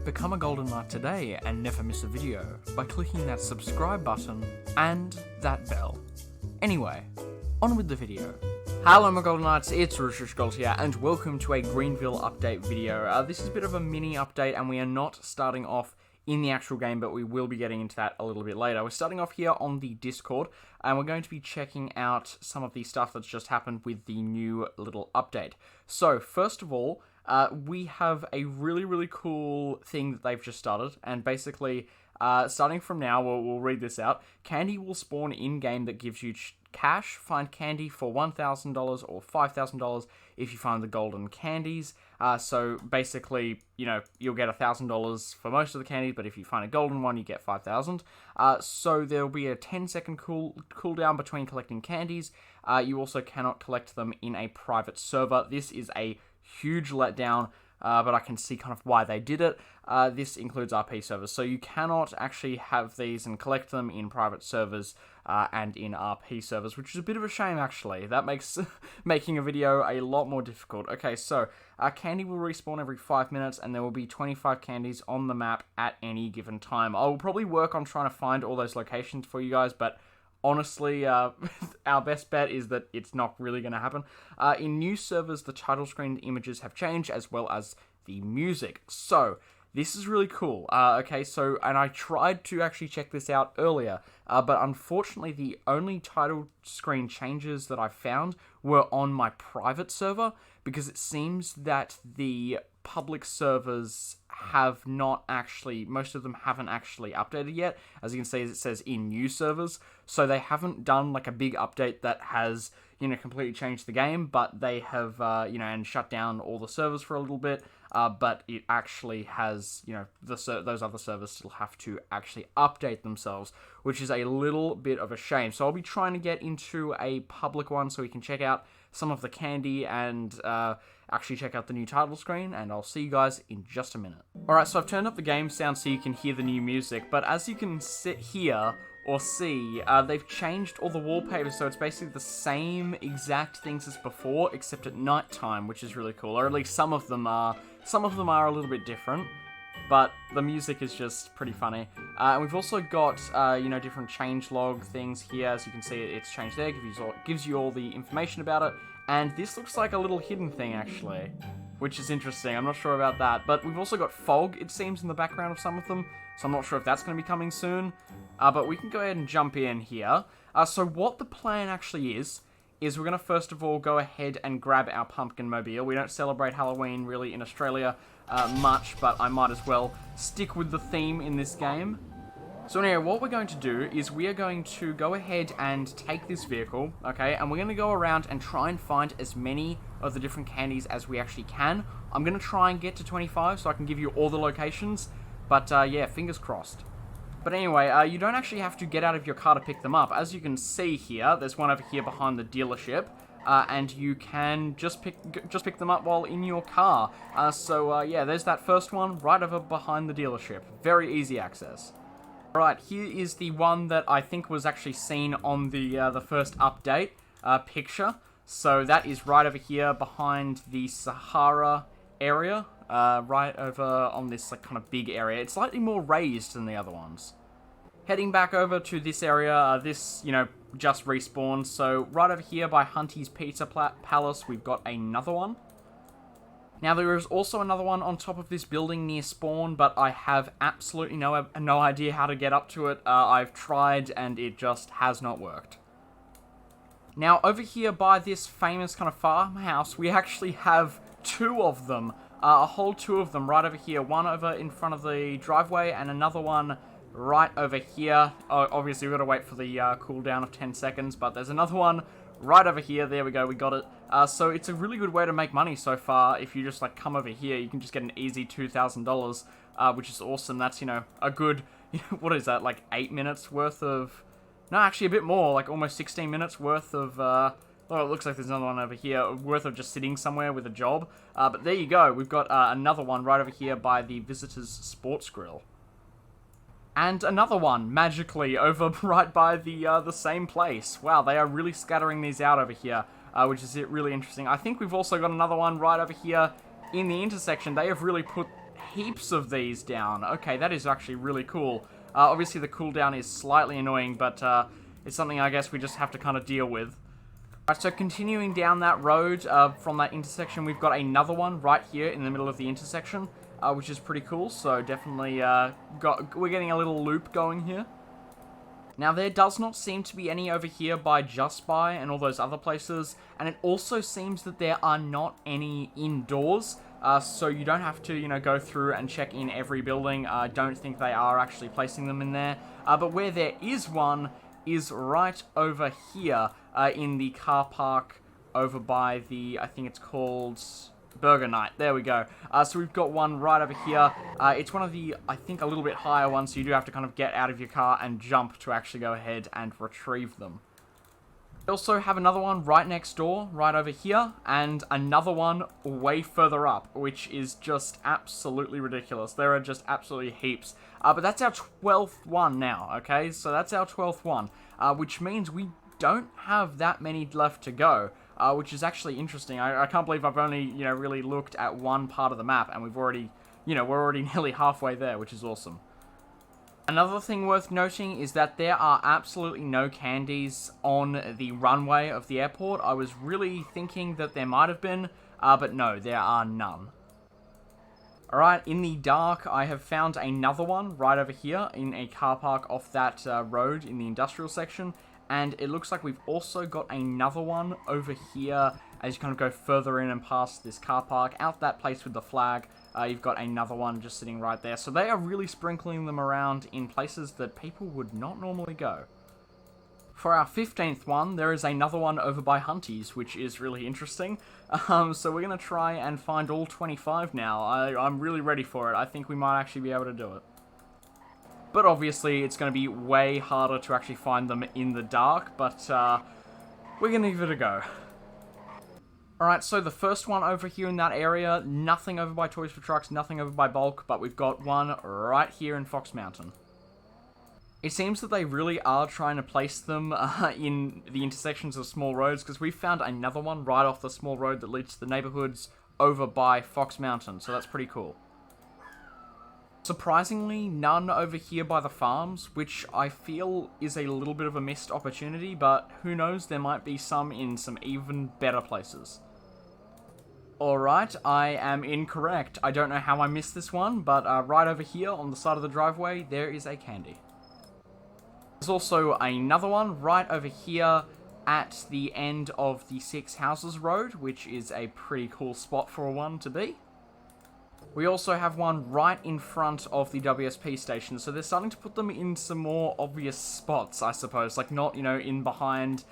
Become a Golden Knight today and never miss a video by clicking that subscribe button and that bell. Anyway, on with the video. Hello my Golden Knights, it's richyrichgold here and welcome to a Greenville update video. This is a bit of a mini update and we are not starting off in the actual game, but we will be getting into that a little bit later. We're starting off here on the Discord, and we're going to be checking out some of the stuff that's just happened with the new little update. So, first of all, we have a really cool thing that they've just started, and basically, starting from now, we'll read this out. Candy will spawn in-game that gives you cash. Find candy for $1,000 or $5,000 if you find the golden candies. So basically, you know, you'll get $1,000 for most of the candies, but if you find a golden one, you get $5,000. So there'll be a 10-second cooldown between collecting candies. You also cannot collect them in a private server. This is a huge letdown, but I can see kind of why they did it. This includes RP servers, so you cannot actually have these and collect them in private servers and in RP servers, which is a bit of a shame, actually. That makes making a video a lot more difficult. Okay, so candy will respawn every 5 minutes, and there will be 25 candies on the map at any given time. I will probably work on trying to find all those locations for you guys, but honestly, our best bet is that it's not really going to happen. In new servers, the title screen images have changed, as well as the music. So, this is really cool. Okay, so, and I tried to actually check this out earlier, but unfortunately the only title screen changes that I found were on my private server, because it seems that the public servers have not actually, most of them haven't actually updated yet. As you can see, it says in new servers, so they haven't done like a big update that has, you know, completely changed the game, but they have, you know, and shut down all the servers for a little bit, but it actually has, you know, those other servers still have to actually update themselves, which is a little bit of a shame. So I'll be trying to get into a public one so we can check out some of the candy and actually check out the new title screen, and I'll see you guys in just a minute. Alright, so I've turned up the game sound so you can hear the new music, but as you can hear or see, they've changed all the wallpapers, so it's basically the same exact things as before, except at night time, which is really cool, or at least some of them are. Some of them are a little bit different, but the music is just pretty funny. And we've also got, you know, different changelog things here. As you can see, it's changed there, gives you all the information about it. And this looks like a little hidden thing, actually, which is interesting. I'm not sure about that. But we've also got fog, it seems, in the background of some of them, so I'm not sure if that's going to be coming soon. But we can go ahead and jump in here. So what the plan actually is we're going to first of all go ahead and grab our pumpkin mobile. We don't celebrate Halloween, really, in Australia much, but I might as well stick with the theme in this game. So anyway, what we're going to do is we are going to go ahead and take this vehicle, okay, and we're going to go around and try and find as many of the different candies as we actually can. I'm going to try and get to 25 so I can give you all the locations, but yeah, fingers crossed. But anyway, you don't actually have to get out of your car to pick them up. As you can see here, there's one over here behind the dealership, and you can just pick them up while in your car. So yeah, there's that first one right over behind the dealership. Very easy access. Alright, here is the one that I think was actually seen on the first update picture. So that is right over here behind the Sahara area, right over on this like kind of big area. It's slightly more raised than the other ones. Heading back over to this area, this, you know, just respawned. So right over here by Hunty's Pizza Palace, we've got another one. Now, there is also another one on top of this building near spawn, but I have absolutely no idea how to get up to it. I've tried, and it just has not worked. Now, over here by this famous kind of farmhouse, we actually have two of them. A whole two of them right over here. One over in front of the driveway, and another one right over here. Obviously, we've got to wait for the cooldown of 10 seconds, but there's another one right over here. There we go, we got it. So it's a really good way to make money so far. If you just like come over here, you can just get an easy $2,000, which is awesome. That's, you know, a good, what is that, like 8 minutes worth of, no, actually a bit more, like almost 16 minutes worth of, oh, it looks like there's another one over here, worth of just sitting somewhere with a job. But there you go, we've got another one right over here by the Visitors Sports Grill. And another one, magically, over right by the same place. Wow, they are really scattering these out over here, which is really interesting. I think we've also got another one right over here in the intersection. They have really put heaps of these down. Okay, that is actually really cool. Obviously, the cooldown is slightly annoying, but it's something I guess we just have to kind of deal with. Alright, so continuing down that road from that intersection, we've got another one right here in the middle of the intersection, which is pretty cool. So definitely we're getting a little loop going here. Now, there does not seem to be any over here by Just Buy and all those other places, and it also seems that there are not any indoors, so you don't have to, go through and check in every building. I don't think they are actually placing them in there, but where there is one is right over here in the car park over by the, I think it's called Burger Night. There we go. So we've got one right over here. It's one of the, I think, a little bit higher ones, so you do have to kind of get out of your car and jump to actually go ahead and retrieve them. We also have another one right next door, right over here, and another one way further up, which is just absolutely ridiculous. There are just absolutely heaps. But that's our 12th one now, okay? So that's our 12th one, which means we don't have that many left to go. Which is actually interesting. I can't believe I've only, really looked at one part of the map, and we've already, we're already nearly halfway there, which is awesome. Another thing worth noting is that there are absolutely no candies on the runway of the airport. I was really thinking that there might have been, but no, there are none. Alright, in the dark, I have found another one right over here in a car park off that road in the industrial section. And it looks like we've also got another one over here as you kind of go further in and past this car park. Out that place with the flag, you've got another one just sitting right there. So they are really sprinkling them around in places that people would not normally go. For our 15th one, there is another one over by Hunties, which is really interesting. So we're going to try and find all 25 now. I'm really ready for it. I think we might actually be able to do it. But obviously, it's going to be way harder to actually find them in the dark, but we're going to give it a go. Alright, so the first one over here in that area, nothing over by Toys for Trucks, nothing over by Bulk, but we've got one right here in Fox Mountain. It seems that they really are trying to place them in the intersections of small roads, because we found another one right off the small road that leads to the neighborhoods over by Fox Mountain, so that's pretty cool. Surprisingly, none over here by the farms, which I feel is a little bit of a missed opportunity, but who knows, there might be some in some even better places. Alright, I am incorrect. I don't know how I missed this one, but right over here on the side of the driveway, there is a candy. There's also another one right over here at the end of the Six Houses Road, which is a pretty cool spot for one to be. We also have one right in front of the WSP station, so they're starting to put them in some more obvious spots, I suppose. Like, not, in behind,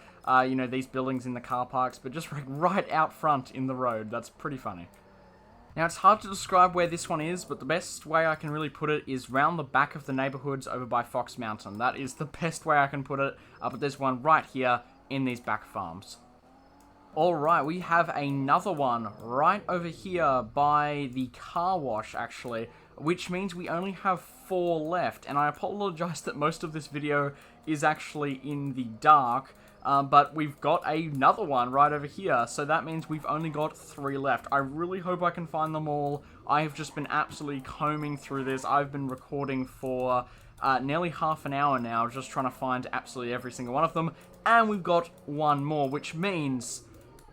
these buildings in the car parks, but just right out front in the road. That's pretty funny. Now, it's hard to describe where this one is, but the best way I can really put it is round the back of the neighborhoods over by Fox Mountain. That is the best way I can put it, but there's one right here in these back farms. Alright, we have another one right over here by the car wash, actually, which means we only have 4 left, and I apologize that most of this video is actually in the dark, but we've got another one right over here, so that means we've only got 3 left. I really hope I can find them all. I have just been absolutely combing through this. I've been recording for nearly half an hour now, just trying to find absolutely every single one of them, and we've got one more, which means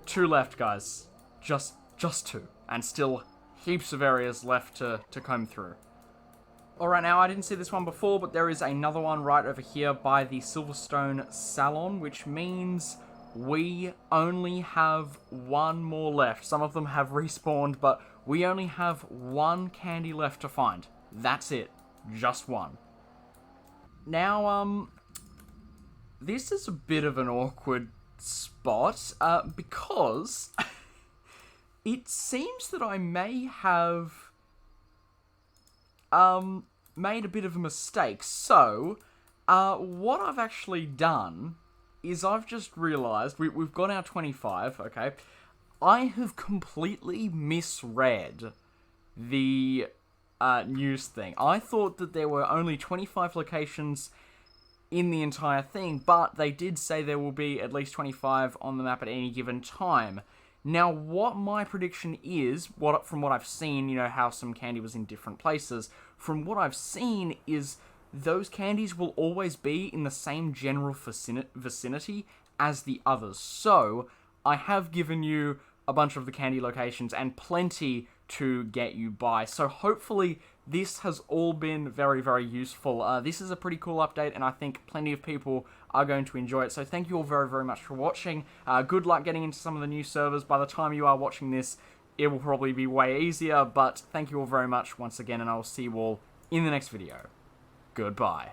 2 left, guys. Just 2. And still heaps of areas left to comb through. Alright, now I didn't see this one before, but there is another one right over here by the Silverstone Salon, which means we only have 1 more left. Some of them have respawned, but we only have 1 candy left to find. That's it. Just 1. Now, this is a bit of an awkward spot, because it seems that I may have made a bit of a mistake. So, what I've actually done is I've just realized we've got our 25, okay? I have completely misread the news thing. I thought that there were only 25 locations in the entire thing, but they did say there will be at least 25 on the map at any given time. Now, what my prediction is, from what I've seen, how some candy was in different places, from what I've seen is those candies will always be in the same general vicinity as the others. So, I have given you a bunch of the candy locations and plenty to get you by. So hopefully this has all been very, very useful. This is a pretty cool update, and I think plenty of people are going to enjoy it. So thank you all very, very much for watching. Good luck getting into some of the new servers. By the time you are watching this, it will probably be way easier, but thank you all very much once again, and I will see you all in the next video. Goodbye.